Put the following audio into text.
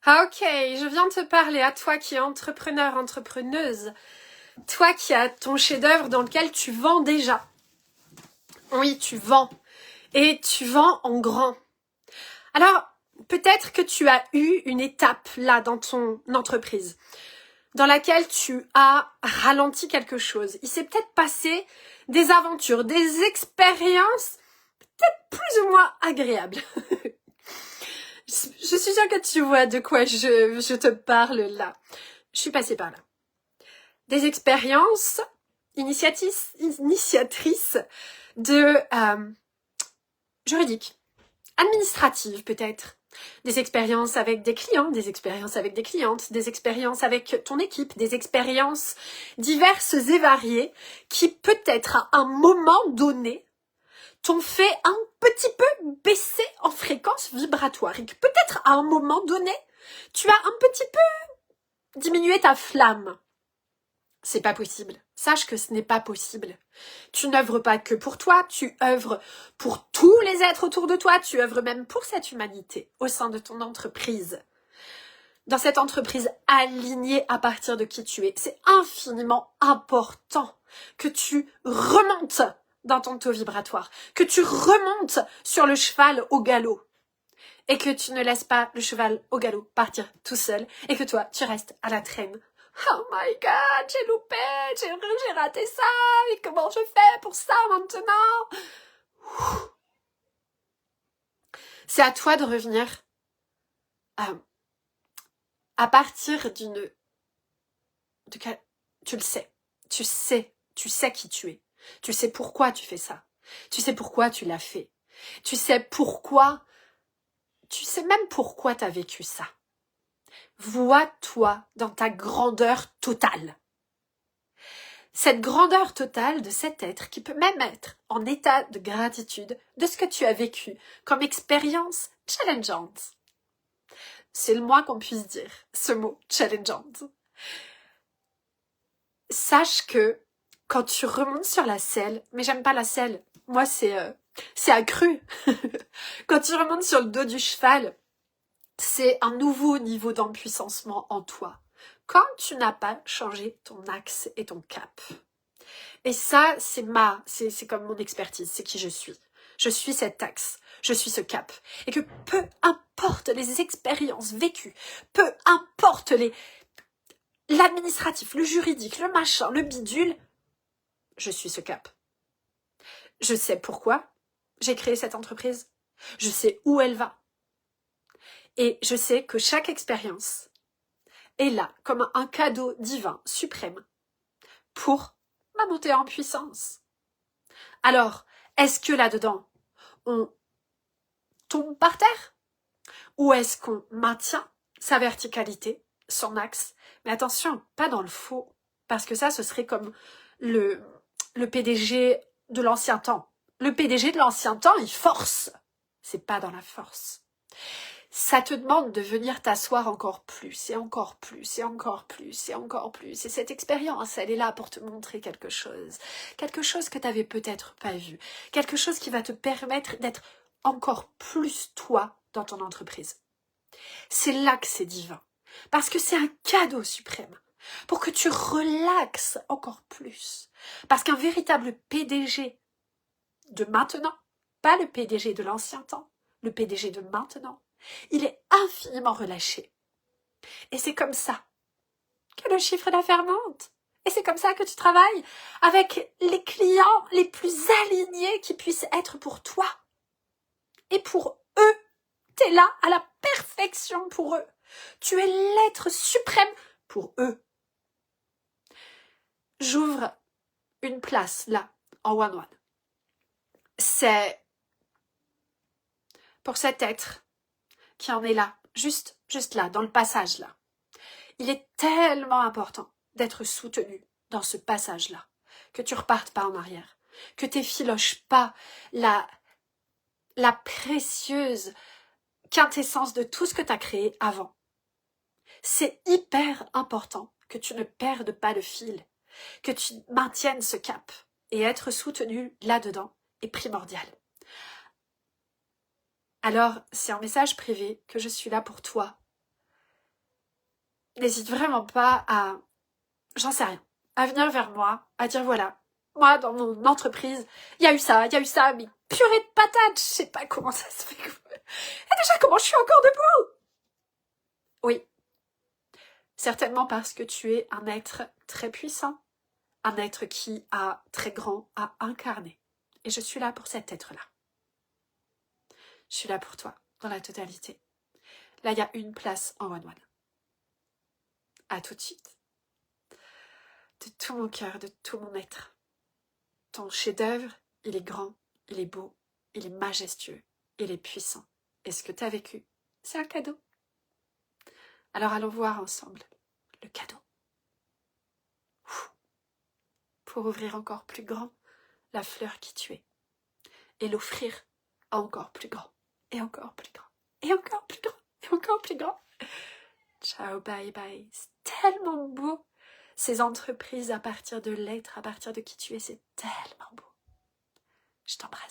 Ah ok, je viens te parler à toi qui es entrepreneur, entrepreneuse. Toi qui as ton chef-d'œuvre dans lequel tu vends déjà. Oui, tu vends. Et tu vends en grand. Alors, peut-être que tu as eu une étape là dans ton entreprise dans laquelle tu as ralenti quelque chose. Il s'est peut-être passé des aventures, des expériences peut-être plus ou moins agréables. Je suis sûre que tu vois de quoi je te parle là. Je suis passée par là. Des expériences initiatrices de juridiques, administratives peut-être. Des expériences avec des clients, des expériences avec des clientes, des expériences avec ton équipe, des expériences diverses et variées qui peut-être à un moment donné t'ont fait un petit peu baisser en fréquence vibratoire et que peut-être à un moment donné tu as un petit peu diminué ta flamme. C'est pas possible. Sache que ce n'est pas possible. Tu n'œuvres pas que pour toi, tu œuvres pour tous les êtres autour de toi, tu œuvres même pour cette humanité au sein de ton entreprise. Dans cette entreprise alignée à partir de qui tu es, c'est infiniment important que tu remontes dans ton taux vibratoire, que tu remontes sur le cheval au galop et que tu ne laisses pas le cheval au galop partir tout seul et que toi, tu restes à la traîne. Oh my god, j'ai loupé, j'ai raté ça, et comment je fais pour ça maintenant? C'est à toi de revenir à partir d'une... Tu le sais, tu sais qui tu es, tu sais pourquoi tu fais ça, tu sais pourquoi tu l'as fait, tu sais même pourquoi tu as vécu ça. Vois-toi dans ta grandeur totale. Cette grandeur totale de cet être qui peut même être en état de gratitude de ce que tu as vécu comme expérience challengeante. C'est le moins qu'on puisse dire, ce mot challengeante. Sache que quand tu remontes sur la selle, mais j'aime pas la selle, moi c'est accru. Quand tu remontes sur le dos du cheval, c'est un nouveau niveau d'empuissancement en toi. Quand tu n'as pas changé ton axe et ton cap. Et ça, c'est comme mon expertise, c'est qui je suis. Je suis cet axe, je suis ce cap. Et que peu importe les expériences vécues, peu importe l'administratif, le juridique, le machin, le bidule, je suis ce cap. Je sais pourquoi j'ai créé cette entreprise. Je sais où elle va. Et je sais que chaque expérience est là comme un cadeau divin, suprême, pour ma montée en puissance. Alors, est-ce que là-dedans, on tombe par terre? Ou est-ce qu'on maintient sa verticalité, son axe? Mais attention, pas dans le faux, parce que ça, ce serait comme le PDG de l'ancien temps. Le PDG de l'ancien temps, il force. C'est pas dans la force. Ça te demande de venir t'asseoir encore plus, et encore plus, et encore plus, et encore plus. Et cette expérience, elle est là pour te montrer quelque chose que tu n'avais peut-être pas vu, quelque chose qui va te permettre d'être encore plus toi dans ton entreprise. C'est là que c'est divin, parce que c'est un cadeau suprême, pour que tu relaxes encore plus. Parce qu'un véritable PDG de maintenant, pas le PDG de l'ancien temps, le PDG de maintenant, il est infiniment relâché. Et c'est comme ça que le chiffre d'affaires monte. Et c'est comme ça que tu travailles avec les clients les plus alignés qui puissent être pour toi. Et pour eux, tu es là à la perfection pour eux. Tu es l'être suprême pour eux. J'ouvre une place là, en one-one. C'est pour cet être qui en est là, juste là, dans le passage là. Il est tellement important d'être soutenu dans ce passage-là, que tu repartes pas en arrière, que tu effiloches pas la précieuse quintessence de tout ce que tu as créé avant. C'est hyper important que tu ne perdes pas le fil, que tu maintiennes ce cap. Et être soutenu là-dedans est primordial. Alors, c'est un message privé que je suis là pour toi. n'hésite vraiment pas à, j'en sais rien, à venir vers moi, à dire voilà, moi dans mon entreprise, il y a eu ça, mais purée de patates, je sais pas comment ça se fait. Et déjà, comment je suis encore debout? Oui, certainement parce que tu es un être très puissant, un être qui a très grand à incarner. Et je suis là pour cet être-là. Je suis là pour toi, dans la totalité. Là, il y a une place en one-one. À tout de suite. De tout mon cœur, de tout mon être. Ton chef-d'œuvre, il est grand, il est beau, il est majestueux, il est puissant. Et ce que tu as vécu, c'est un cadeau. Alors allons voir ensemble le cadeau. Pour ouvrir encore plus grand la fleur qui tu es. Et l'offrir à encore plus grand. Et encore plus grand. Et encore plus grand. Et encore plus grand. Ciao, bye bye. C'est tellement beau. Ces entreprises à partir de l'être, à partir de qui tu es, c'est tellement beau. Je t'embrasse.